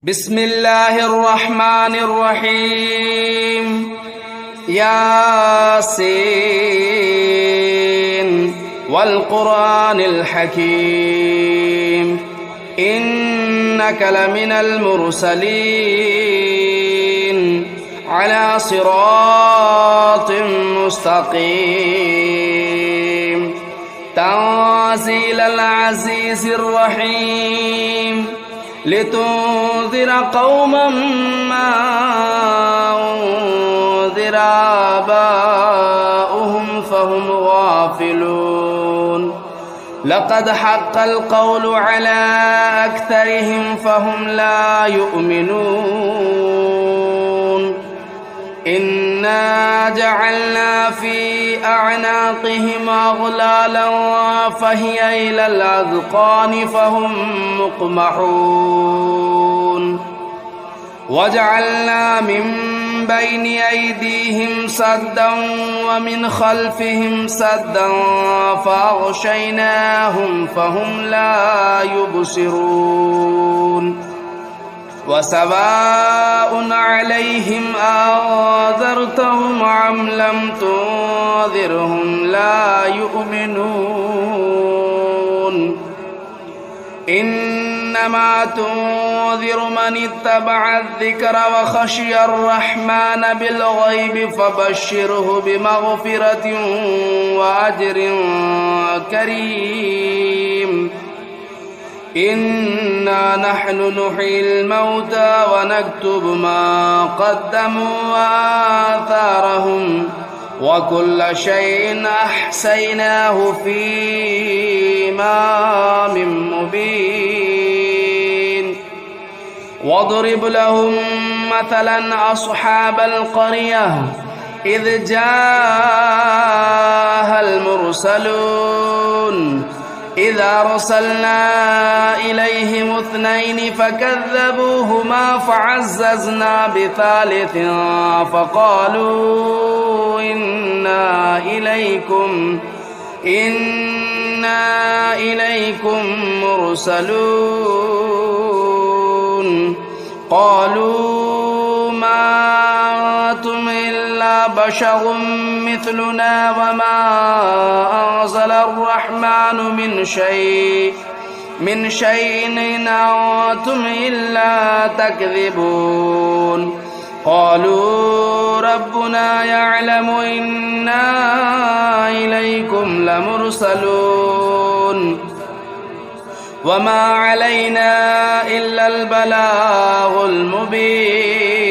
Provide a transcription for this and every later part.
بسم الله الرحمن الرحيم ياسين والقرآن الحكيم إنك لمن المرسلين على صراط مستقيم تنزيل العزيز الرحيم لتنذر قوما ما أنذر آباؤهم فهم غافلون لقد حق القول على أكثرهم فهم لا يؤمنون إنا جعلنا في أعناقهم أغلالا فهي إلى الأذقان فهم مقمحون وجعلنا من بين أيديهم سدا ومن خلفهم سدا فأغشيناهم فهم لا يبصرون وسواء عليهم أنذرتهم أم لم تنذرهم لا يؤمنون إنما تنذر من اتبع الذكر وخشي الرحمن بالغيب فبشره بمغفرة وأجر كريم إنا نحن نحيي الموتى ونكتب ما قدموا وآثارهم وكل شيء أحصيناه في إمام مبين واضرب لهم مثلا أصحاب القرية إذ جاءها المرسلون إذا أرسلنا إليهم اثنين فكذبوهما فعززنا بثالث فقالوا إنا إليكم مرسلون قالوا ما أنتم إلا بشر مثلنا وما أنزل الرحمن من شيء إن أنتم إلا تكذبون قالوا ربنا يعلم إنا إليكم لمرسلون وما علينا إلا البلاغ المبين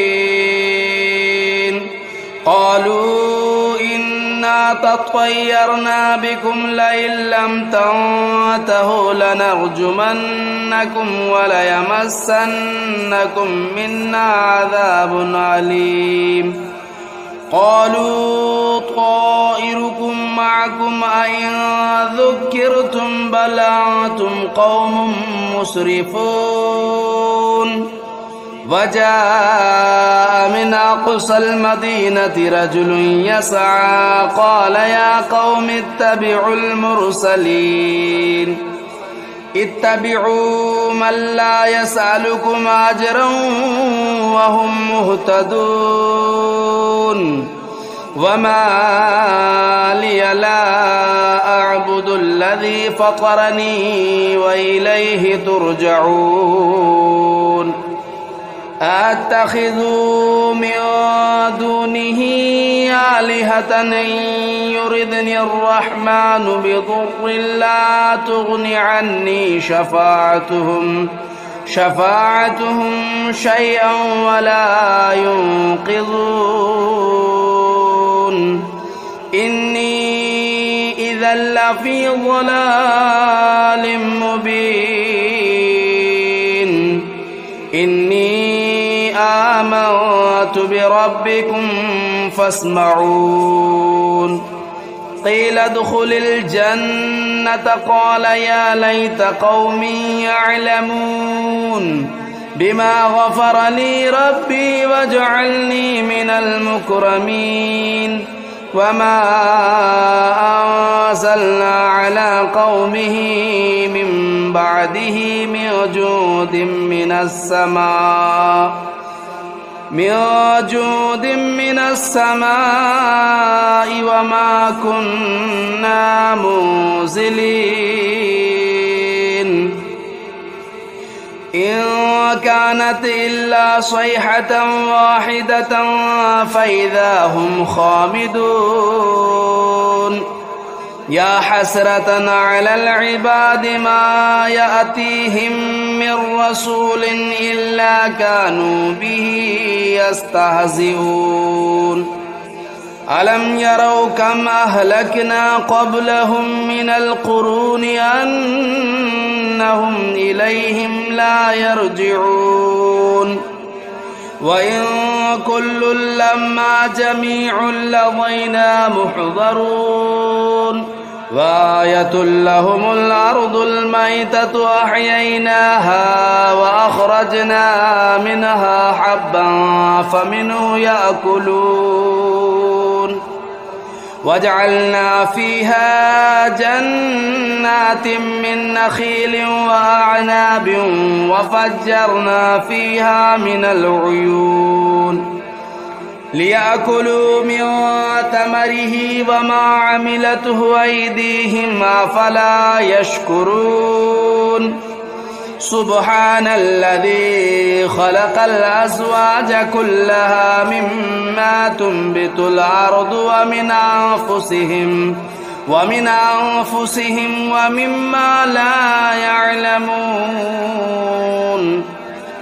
قالوا إنا تطيرنا بكم لئن لم تنتهوا لنرجمنكم وليمسنكم منا عذاب أليم قالوا طائركم معكم أئن ذكرتم بل أنتم قوم مسرفون وجاء من أقصى المدينة رجل يسعى قال يا قوم اتبعوا المرسلين اتبعوا من لا يسألكم أجرا وهم مهتدون وما لي لا أعبد الذي فطرني وإليه ترجعون أتخذوا من دونه آلهة إن يردني الرحمن بضر لا تغن عني شفاعتهم شيئا ولا ينقذون إني إذا لفي ضلال مبين إني آمنت بربكم فاسمعون قيل ادخل الجنة قال يا ليت قومي يعلمون بما غفر لي ربي وجعلني من المكرمين وما أنزلنا على قومه من بعده من جود من السماء وما كنا منزلين إن كانت إلا صيحة واحدة فإذا هم خامدون يا حسرة على العباد ما يأتيهم من رسول إلا كانوا به يستهزئون ألم يروا كم أهلكنا قبلهم من القرون أنهم إليهم لا يرجعون وإن كل لما جميع لدينا محضرون وآية لهم الأرض الميتة أحييناها وأخرجنا منها حبا فمنه يأكلون وجعلنا فيها جنات من نخيل وأعناب وفجرنا فيها من العيون ليأكلوا من ثمره وما عملته أيديهم أفلا يشكرون سبحان الذي خلق الأزواج كلها مما تنبت الأرض ومن أنفسهم ومما لا يعلمون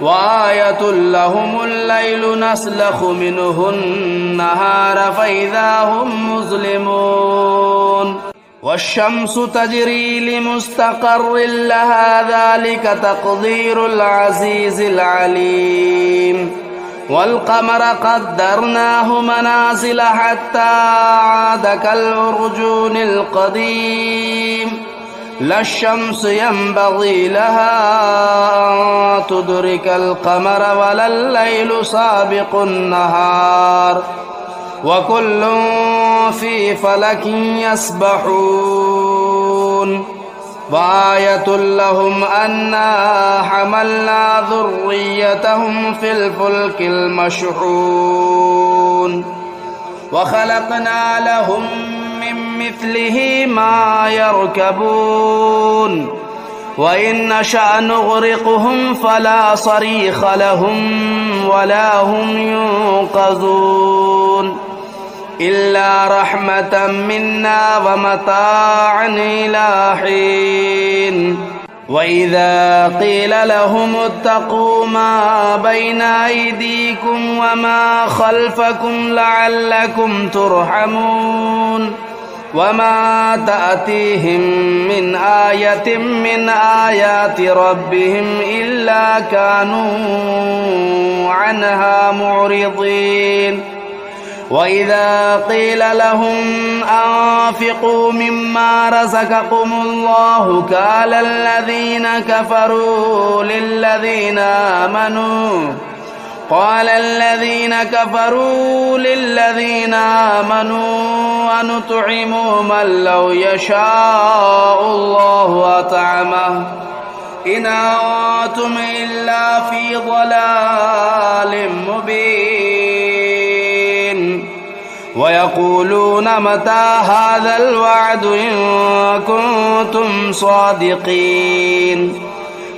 وآية لهم الليل نسلخ منه النهار فإذا هم مظلمون والشمس تجري لمستقر لها ذلك تقدير العزيز العليم والقمر قدرناه منازل حتى عاد كالعرجون القديم لا الشمس ينبغي لها أن تدرك القمر ولا الليل سابق النهار وكل في فلك يسبحون وآية لهم أنا حملنا ذريتهم في الفلك المشحون وخلقنا لهم من مثله ما يركبون وإن نشأ نغرقهم فلا صريخ لهم ولا هم ينقذون إلا رحمة منا ومتاعا إلى حين وإذا قيل لهم اتقوا ما بين أيديكم وما خلفكم لعلكم ترحمون وما تأتيهم من آية من آيات ربهم إلا كانوا عنها معرضين وإذا قيل لهم أنفقوا مما رزقكم الله قال الذين كفروا للذين آمنوا ونطعم من لو يشاء الله أطعمه إن أنتم إلا في ضلال مبين ويقولون متى هذا الوعد إن كنتم صادقين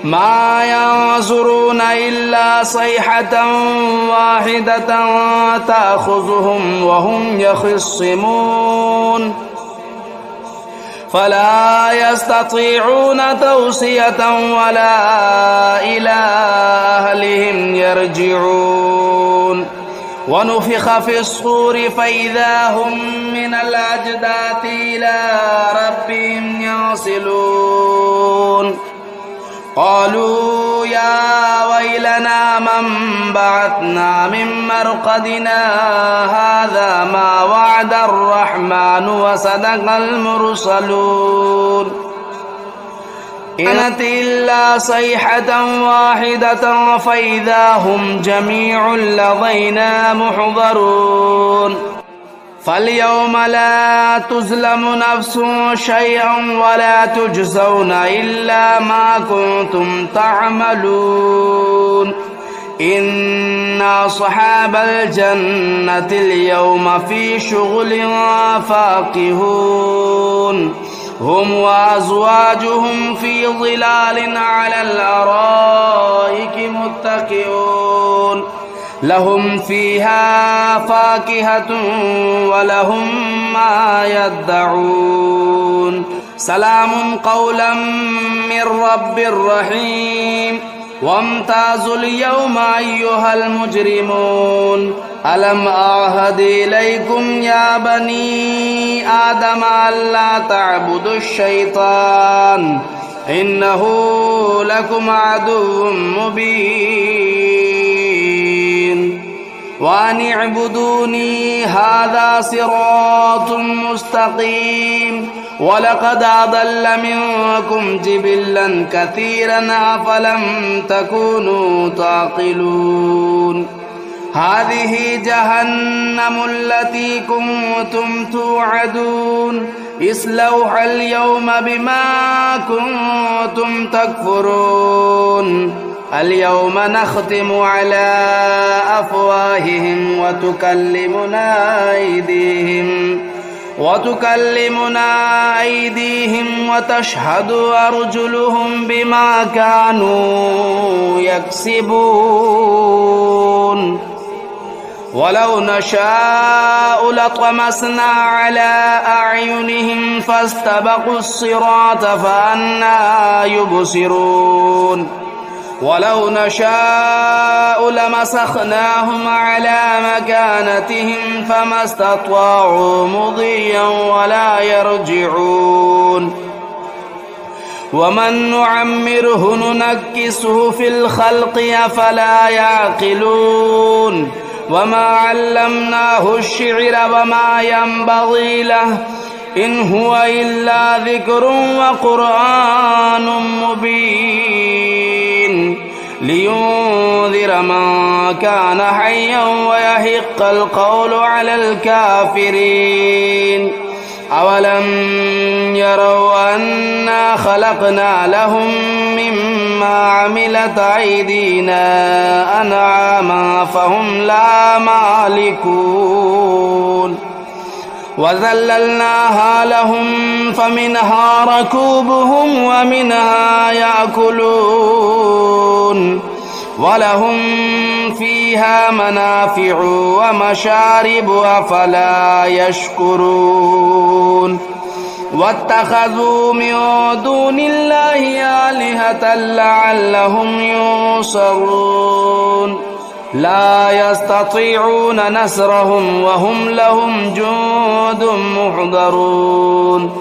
ما ينظرون إلا صيحة واحدة تأخذهم وهم يخصمون فلا يستطيعون توصية ولا إلى أهلهم يرجعون ونفخ في الصور فإذا هم من الأجداث إلى ربهم ينسلون قالوا يا ويلنا من بعثنا من مرقدنا هذا ما وعد الرحمن وصدق المرسلون إنت إلا صيحة واحدة فإذا هم جميع لدينا محضرون فاليوم لا تظلم نفس شيئا ولا تجزون إلا ما كنتم تعملون إن أصحاب الجنة اليوم في شغل فاكهون هم وأزواجهم في ظلال على الأرائك متكئون لهم فيها فاكهة ولهم ما يدعون سلام قولا من رب رحيم وامتازوا اليوم أيها المجرمون ألم أعهد إليكم يا بني آدم ألا تعبدوا الشيطان إنه لكم عدو مبين وأن اعبدوني هذا صراط مستقيم ولقد أضل منكم جبلا كثيرا أفلم تكونوا تعقلون هذه جهنم التي كنتم توعدون اصلوها اليوم بما كنتم تكفرون اليوم نختم على أفواههم وتكلمنا أيديهم وتشهد أرجلهم بما كانوا يكسبون ولو نشاء لطمسنا على أعينهم فاستبقوا الصراط فأنى يبصرون ولو نشاء لمسخناهم على مكانتهم فما استطاعوا مضيا ولا يرجعون ومن نعمره ننكسه في الخلق أفلا يعقلون وما علمناه الشعر وما ينبغي له إن هو إلا ذكر وقرآن مبين لينذر من كان حيا ويحق القول على الكافرين أولم يروا أنا خلقنا لهم مما عملت أيدينا أنعاما فهم لا مالكون وذللناها لهم فمنها ركوبهم ومنها يأكلون ولهم فيها منافع ومشارب أفلا يشكرون واتخذوا من دون الله آلهة لعلهم ينصرون لا يستطيعون نصرهم وهم لهم جند محضرون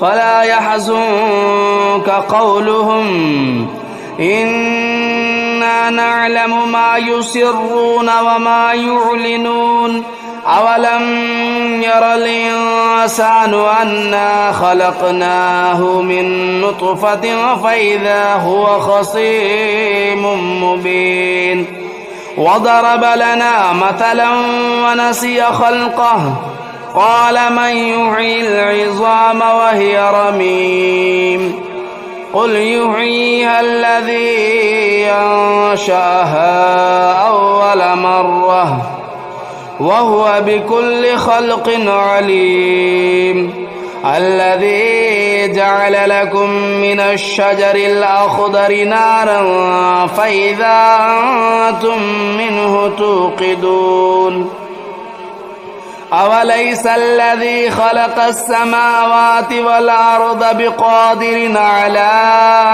فلا يحزنك قولهم إنا نعلم ما يسرون وما يعلنون أولم ير الإنسان أنا خلقناه من نطفة فإذا هو خصيم مبين وضرب لنا مثلا ونسي خلقه قال من يحيي العظام وهي رميم قل يحييها الذي أنشأها أول مرة وهو بكل خلق عليم الذي جعل لكم من الشجر الأخضر نارا فإذا أنتم منه توقدون أوليس الذي خلق السماوات والأرض بقادر على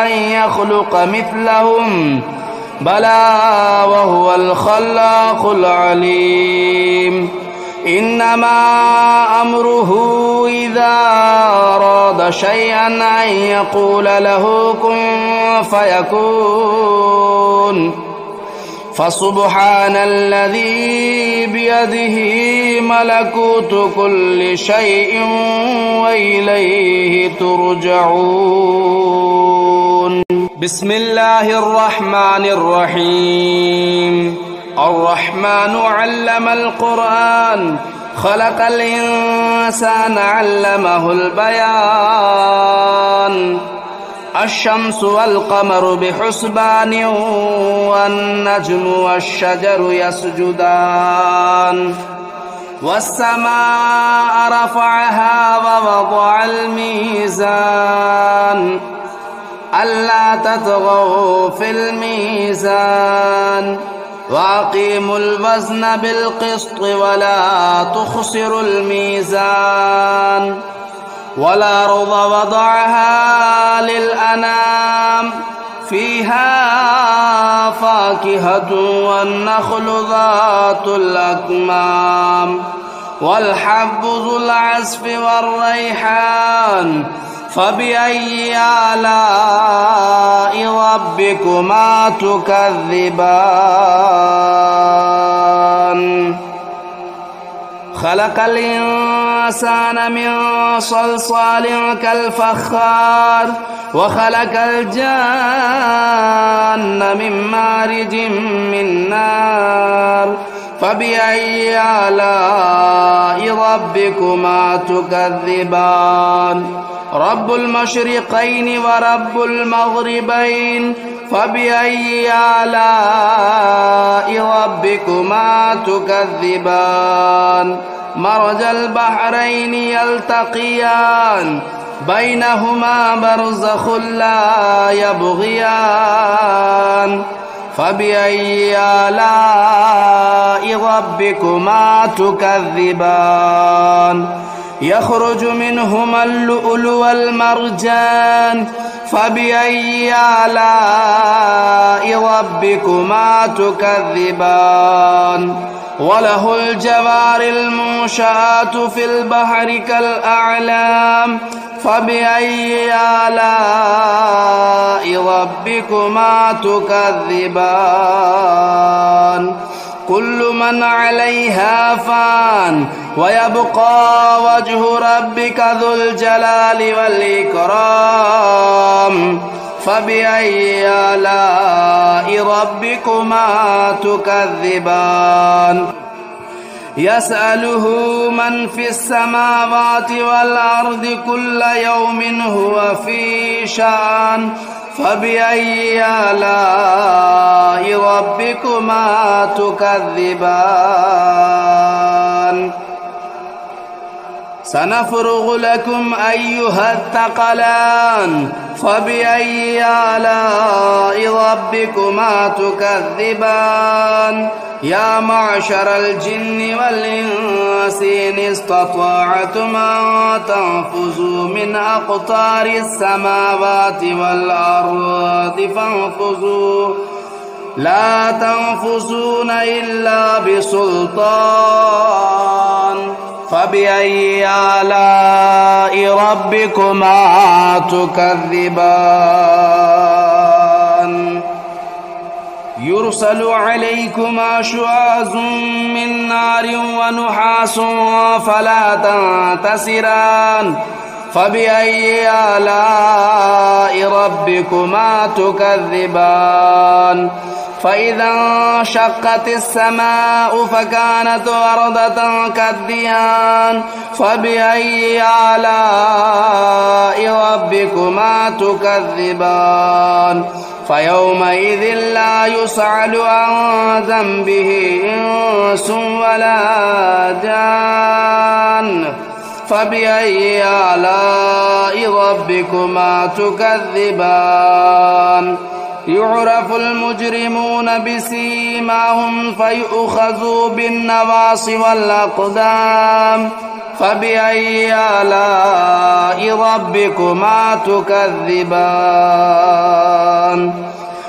أن يخلق مثلهم بلى وهو الخلاق العليم إنما أمره إذا أراد شيئا أن يقول له كن فيكون فسبحان الذي بيده ملكوت كل شيء وإليه ترجعون بسم الله الرحمن الرحيم الرحمن علم القرآن خلق الإنسان علمه البيان الشمس والقمر بحسبان والنجم والشجر يسجدان والسماء رفعها ووضع الميزان ألا تطغوا في الميزان وأقيموا الوزن بالقسط ولا تخسروا الميزان والأرض وضعها للأنام فيها فاكهة والنخل ذات الأكمام والحب ذو العصف والريحان فبأي آلاء ربكما تكذبان خلق الإنسان من صلصال كالفخار وخلق الجان من مارج من نار فبأي آلاء ربكما تكذبان رب المشرقين ورب المغربين فبأي آلاء ربكما تكذبان مرج البحرين يلتقيان بينهما برزخ لا يبغيان فبأي آلاء ربكما تكذبان يخرج منهما اللؤلؤ والمرجان فبأي آلاء ربكما تكذبان وله الجوار المنشآت في البحر كالأعلام فبأي آلاء ربكما تكذبان كل من عليها فان ويبقى وجه ربك ذو الجلال والإكرام فبأي آلاء ربكما تكذبان يسأله من في السماوات والأرض كل يوم هو في شأن فبأي آلاء ربكما تكذبان سنفرغ لكم أيها الثقلان فبأي آلاء ربكما تكذبان يا معشر الجن والإنس إن استطعتم أن تنفذوا من أقطار السماوات والأرض فانفذوا لا تنفذون إلا بسلطان فبأي آلاء ربكما تكذبان يرسل عليكما شواظ من نار ونحاس فلا تنتصران فبأي آلاء ربكما تكذبان فإذا انشقت السماء فكانت وردة كالدهان فبأي آلاء ربكما تكذبان فيومئذ لا يسأل عن ذنبه إنس ولا جان فبأي آلاء ربكما تكذبان يعرف المجرمون بسيماهم فيؤخذوا بالنواصي والأقدام فبأي آلاء ربكما تكذبان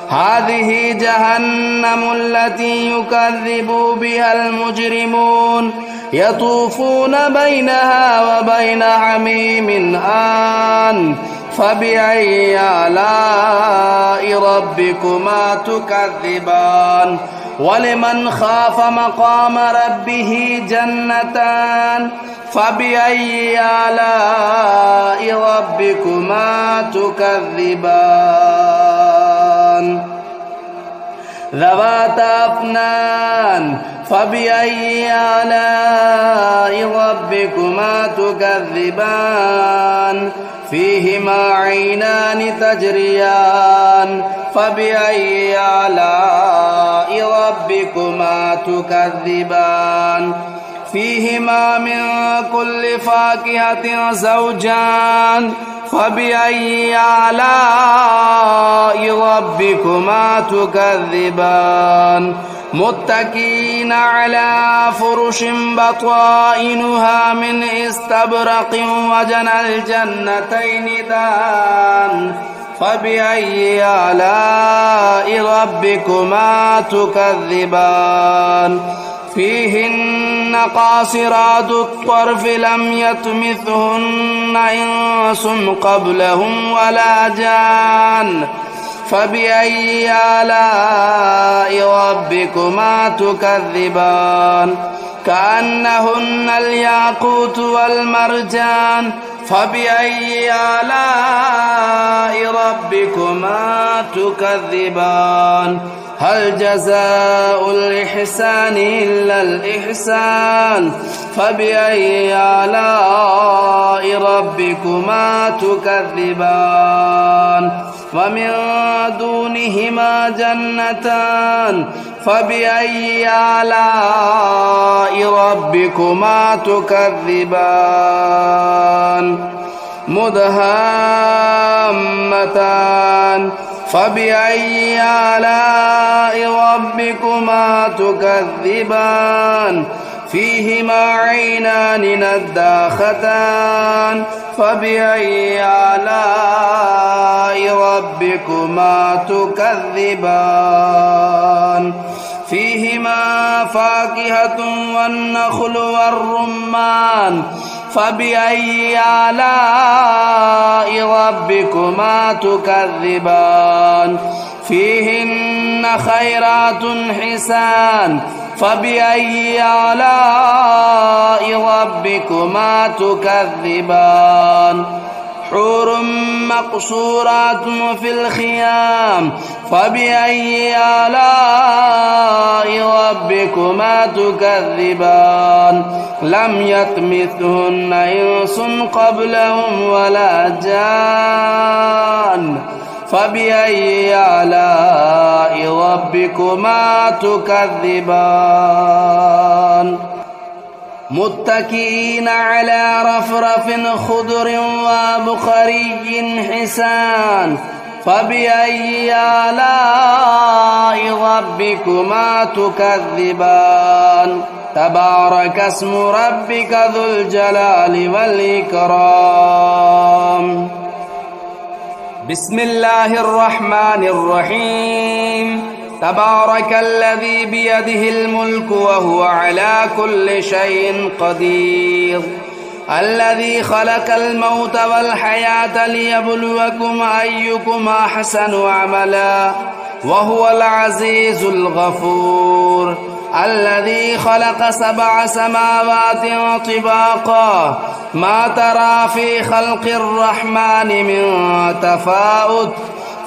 هذه جهنم التي يكذب بها المجرمون يطوفون بينها وبين حميم آن فبأي آلاء ربكما تكذبان ولمن خاف مقام ربه جنتان فبأي آلاء ربكما تكذبان ذواتا أفنان فبأي آلاء ربكما تكذبان فيهما عينان تجريان فبأي آلاء ربكما تكذبان فيهما من كل فاكهة زوجان فبأي آلاء ربكما تكذبان متكئين على فرش بطائنها من استبرق وجنى الجنتين دان فبأي آلاء ربكما تكذبان فيهن قاصرات الطرف لم يطمثهن إنس قبلهم ولا جان فبأي آلاء ربكما تكذبان كأنهن الياقوت والمرجان فبأي آلاء ربكما تكذبان هل جزاء الإحسان إلا الإحسان فبأي آلاء ربكما تكذبان ومن دونهما جنتان فبأي آلاء ربكما تكذبان مدهامتان فبأي آلاء ربكما تكذبان فيهما عينان نداختان فبأي آلاء ربكما تكذبان فيهما فاكهة والنخل والرمان فبأي آلاء ربكما تكذبان فيهن خيرات حسان فبأي آلاء ربكما تكذبان حور مقصورات في الخيام فبأي آلاء ربكما تكذبان لم يطمثهن إنس قبلهم ولا جان فبأي آلاء ربكما تكذبان متكئين على رفرف خضر وبخري حسان فبأي آلاء ربكما تكذبان تبارك اسم ربك ذو الجلال والإكرام بسم الله الرحمن الرحيم تبارك الذي بيده الملك وهو على كل شيء قدير الذي خلق الموت والحياة ليبلوكم أيكم أحسن عملا وهو العزيز الغفور الذي خلق 7 سماوات طباقا ما ترى في خلق الرحمن من تفاوت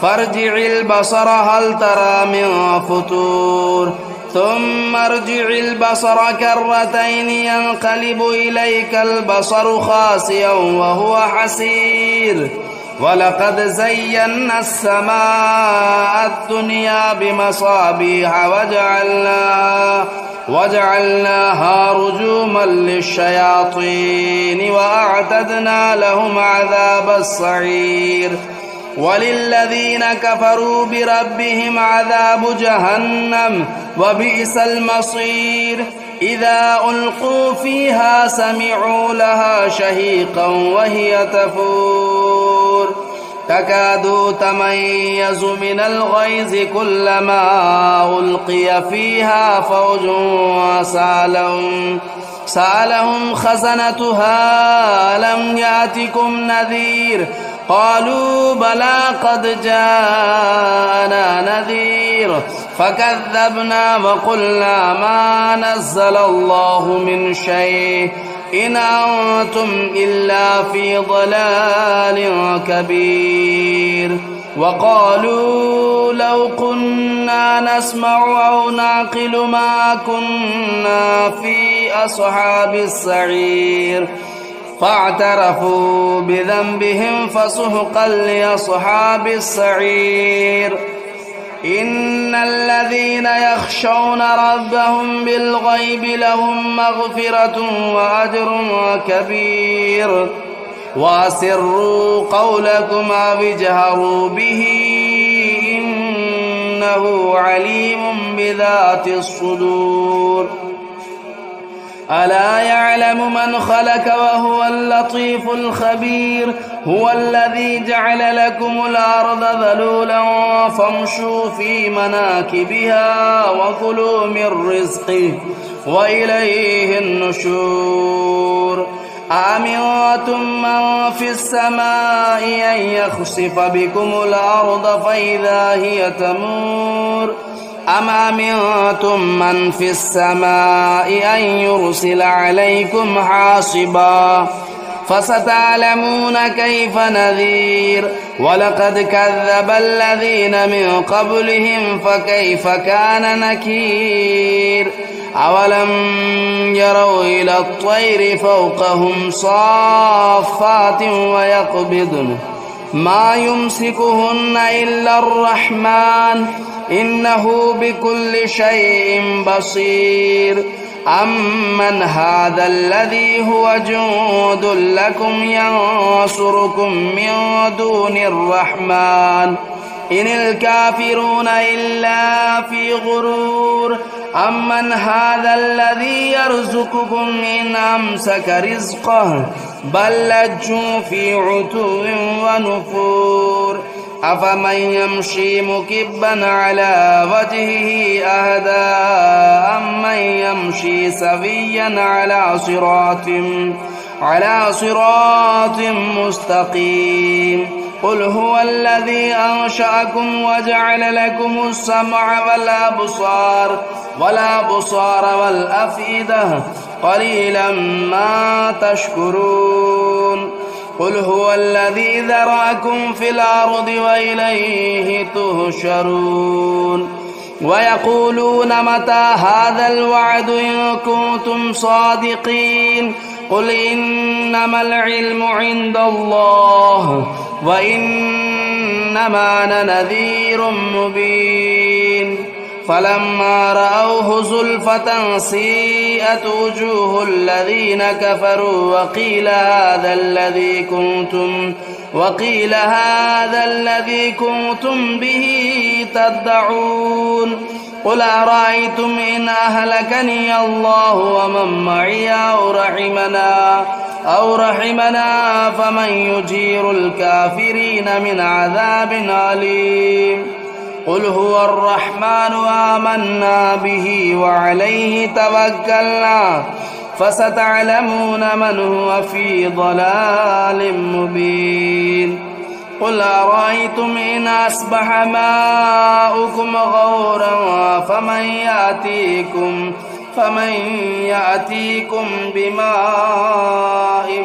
فارجع البصر هل ترى من فطور ثم ارجع البصر كرتين ينقلب إليك البصر خاسئا وهو حسير ولقد زينا السماء الدنيا بمصابيح وجعلناها رجوما للشياطين وأعتدنا لهم عذاب السعير وللذين كفروا بربهم عذاب جهنم وبئس المصير إذا ألقوا فيها سمعوا لها شهيقا وهي تفور تكاد تميز من الغيظ كلما ألقي فيها فوج سألهم خزنتها لم يأتكم نذير قالوا بلى قد جاءنا نذير فكذبنا وقلنا ما نزل الله من شيء إن أنتم إلا في ضلال كبير وقالوا لو كنا نسمع أو نعقل ما كنا في أصحاب السعير فاعترفوا بذنبهم فسحقا لأصحاب السعير. إن الذين يخشون ربهم بالغيب لهم مغفرة وأجر كبير. وأسروا قولكم أو اجهروا به إنه عليم بذات الصدور. ألا يعلم من خلق وهو اللطيف الخبير. هو الذي جعل لكم الأرض ذلولا فامشوا في مناكبها وكلوا من رزقه وإليه النشور. أأمنتم من في السماء أن يخسف بكم الأرض فإذا هي تمور أم أمنتم من في السماء أن يرسل عليكم حاصبا فستعلمون كيف نذير. ولقد كذب الذين من قبلهم فكيف كان نكير. أولم يروا إلى الطير فوقهم صافات ويقبضن ما يمسكهن إلا الرحمن إنه بكل شيء بصير. أمن هذا الذي هو جند لكم ينصركم من دون الرحمن إن الكافرون إلا في غرور. أمن هذا الذي يرزقكم إن أمسك رزقه بل لجوا في عتو ونفور. أفمن يمشي مكبا على وجهه أهدى أمن يمشي سويا على صراط مستقيم. قل هو الذي أنشأكم وجعل لكم السمع والأبصار والأفئدة قليلا ما تشكرون. قل هو الذي ذرأكم في الأرض وإليه تهشرون. ويقولون متى هذا الوعد إن كنتم صادقين. قل إنما العلم عند الله وإنما أنا نذير مبين. فلما رأوه زلفة سيئت وجوه الذين كفروا وقيل هذا الذي كنتم به تدعون. قل أرأيتم إن أهلكني الله ومن معي أو رحمنا فمن يجير الكافرين من عذاب أليم. قل هو الرحمن آمنا به وعليه توكلنا فستعلمون من هو في ضلال مبين. قل أرأيتم إن أصبح ماؤكم غورا فمن يأتيكم بماء